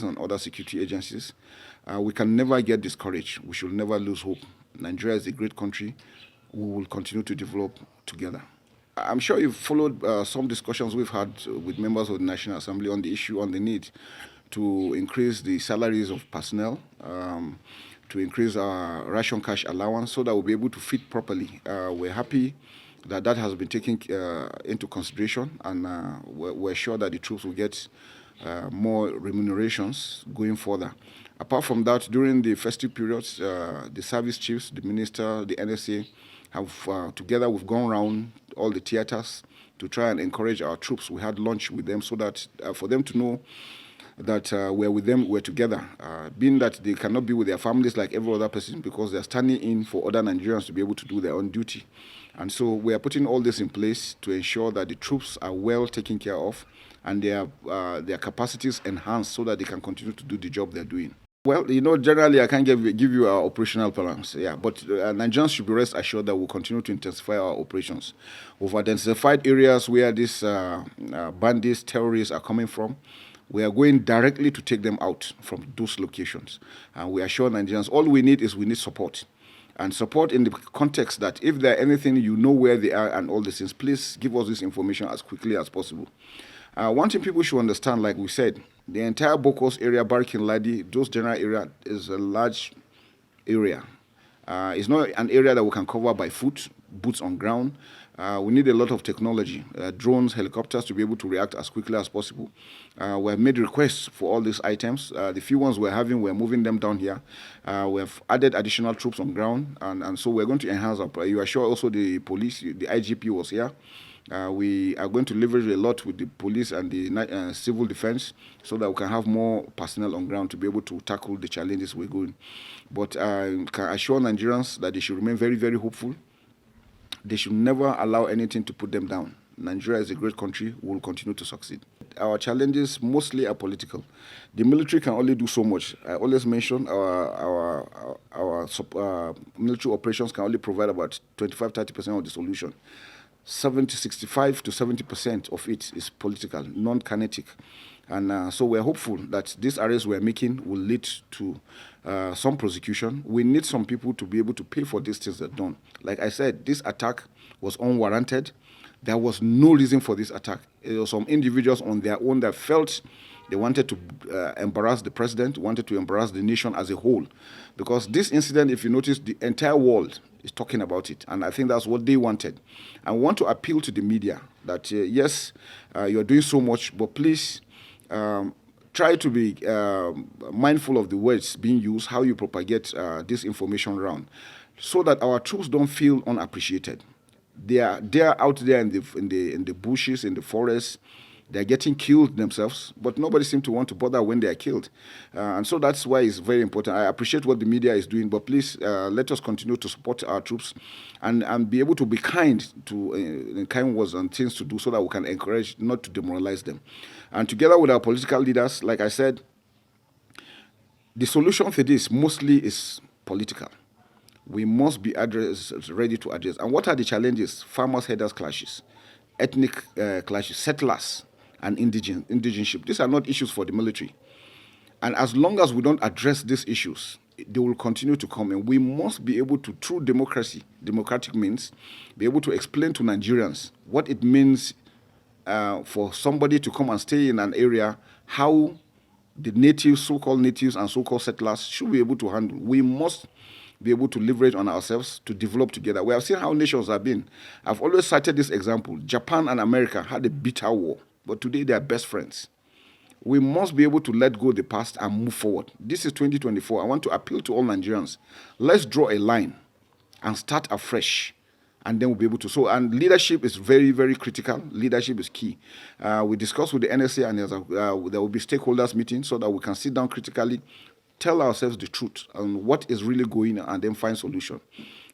and other security agencies. We can never get discouraged. We should never lose hope. Nigeria is a great country. We will continue to develop together. I'm sure you've followed some discussions we've had with members of the National Assembly on the issue, on the need to increase the salaries of personnel, to increase our ration cash allowance so that we'll be able to feed properly. We're happy that that has been taken into consideration, and we're sure that the troops will get more remunerations going further. Apart from that, during the festive periods, the service chiefs, the minister, the NSA have together we've gone around all the theaters to try and encourage our troops. We had lunch with them so that for them to know that we're with them, we're together, being that they cannot be with their families like every other person because they're standing in for other Nigerians to be able to do their own duty. And so we are putting all this in place to ensure that the troops are well taken care of and their capacities enhanced so that they can continue to do the job they're doing. Well, generally I can't give you our operational plans, but Nigerians should be rest assured that we'll continue to intensify our operations. We've identified areas where these bandits, terrorists are coming from. We are going directly to take them out from those locations. And we assure Nigerians all we need support. And support in the context that if there are anything, where they are and all these things, please give us this information as quickly as possible. One thing people should understand, like we said, the entire Bokos area, Barikin Ladi, those general area is a large area. It's not an area that we can cover by foot, boots on ground. We need a lot of technology, drones, helicopters to be able to react as quickly as possible. We have made requests for all these items. The few ones we're moving them down here. We have added additional troops on ground, and so we're going to enhance our. You are sure also the police, the IGP was here. We are going to leverage a lot with the police and the civil defense so that we can have more personnel on ground to be able to tackle the challenges we're going. But I can assure Nigerians that they should remain very, very hopeful. They should never allow anything to put them down. Nigeria is a great country. We will continue to succeed. Our challenges mostly are political. The military can only do so much. I always mention our military operations can only provide about 25-30% of the solution. 65 to 70% of it is political, non-kinetic. And so we're hopeful that these arrests we're making will lead to some prosecution. We need some people to be able to pay for these things that are done. Like I said, this attack was unwarranted. There was no reason for this attack. There were some individuals on their own that felt they wanted to embarrass the president, wanted to embarrass the nation as a whole. Because this incident, if you notice, the entire world is talking about it. And I think that's what they wanted. I want to appeal to the media that, yes, you're doing so much, but please try to be mindful of the words being used, how you propagate this information around, so that our troops don't feel unappreciated. They are out there in the bushes, in the forests. They're getting killed themselves, but nobody seems to want to bother when they are killed. And so that's why it's very important. I appreciate what the media is doing, but please let us continue to support our troops and be able to be kind to kind words and things to do so that we can encourage, not to demoralize them. And together with our political leaders, like I said, the solution for this mostly is political. We must be ready to address. And what are the challenges? Farmers' herders clashes, ethnic clashes, settlers, and indigenship. These are not issues for the military. And as long as we don't address these issues, they will continue to come. And we must be able to, through democratic means, be able to explain to Nigerians what it means for somebody to come and stay in an area, how the natives, so-called natives and so-called settlers should be able to handle. We must be able to leverage on ourselves to develop together. We have seen how nations have been. I've always cited this example. Japan and America had a bitter war, but today they are best friends. We must be able to let go of the past and move forward. This is 2024. I want to appeal to all Nigerians. Let's draw a line and start afresh, and then we'll be able to. So, and leadership is very, very critical. Leadership is key. We discussed with the NSA, and there will be stakeholders meeting so that we can sit down critically, tell ourselves the truth on what is really going on, and then find solution.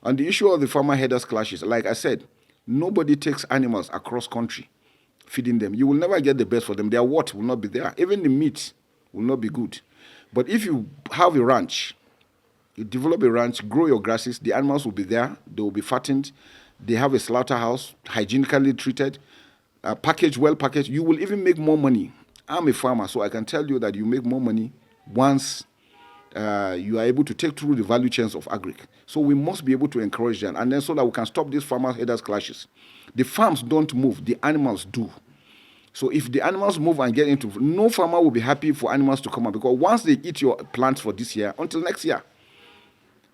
On the issue of the farmer herders clashes, like I said, nobody takes animals across country feeding them. You will never get the best for them. Their worth will not be there. Even the meat will not be good. But if you have a ranch, you develop a ranch, grow your grasses, the animals will be there, they will be fattened, they have a slaughterhouse, hygienically treated, packaged, well packaged, you will even make more money I'm a farmer, so I can tell you that you make more money once you are able to take through the value chains of agric. So we must be able to encourage them, and then so that we can stop these farmer-headers clashes. The farms don't move, the animals do. So if the animals move and get into, no farmer will be happy for animals to come out, because once they eat your plants for this year, until next year,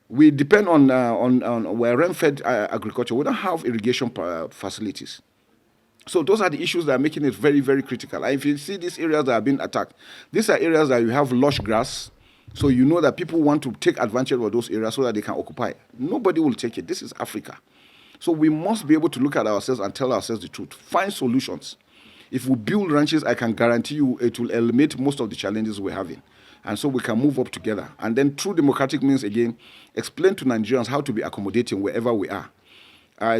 we depend on where rain-fed agriculture. We don't have irrigation facilities. So those are the issues that are making it very, very critical. And if you see these areas that are being attacked, these are areas that you have lush grass, so you know that people want to take advantage of those areas so that they can occupy. Nobody will take it. This is Africa. So we must be able to look at ourselves and tell ourselves the truth. Find solutions. If we build ranches, I can guarantee you it will eliminate most of the challenges we're having. And so we can move up together. And then through democratic means, again, explain to Nigerians how to be accommodating wherever we are.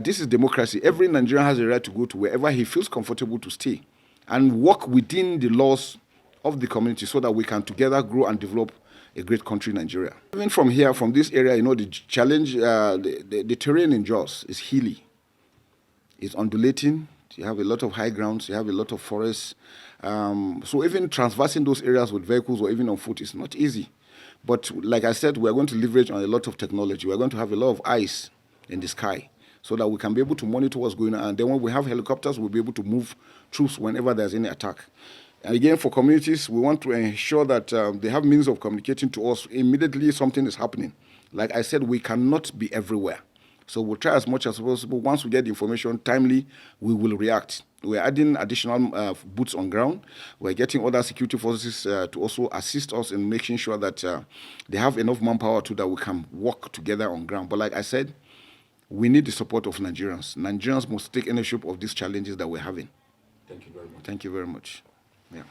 This is democracy. Every Nigerian has a right to go to wherever he feels comfortable to stay and work within the laws of the community so that we can together grow and develop a great country, Nigeria. Even from here, from this area, the challenge, the terrain in Jos is hilly. It's undulating. You have a lot of high grounds. You have a lot of forests. So even traversing those areas with vehicles or even on foot is not easy. But like I said, we're going to leverage on a lot of technology. We're going to have a lot of eyes in the sky so that we can be able to monitor what's going on. And then when we have helicopters, we'll be able to move troops whenever there's any attack. And again, for communities, we want to ensure that they have means of communicating to us immediately something is happening. Like I said, we cannot be everywhere. So we'll try as much as possible. Once we get the information timely, we will react. We're adding additional boots on ground. We're getting other security forces to also assist us in making sure that they have enough manpower to that we can work together on ground. But like I said, we need the support of Nigerians. Nigerians must take ownership of these challenges that we're having. Thank you very much. Thank you very much. Yeah.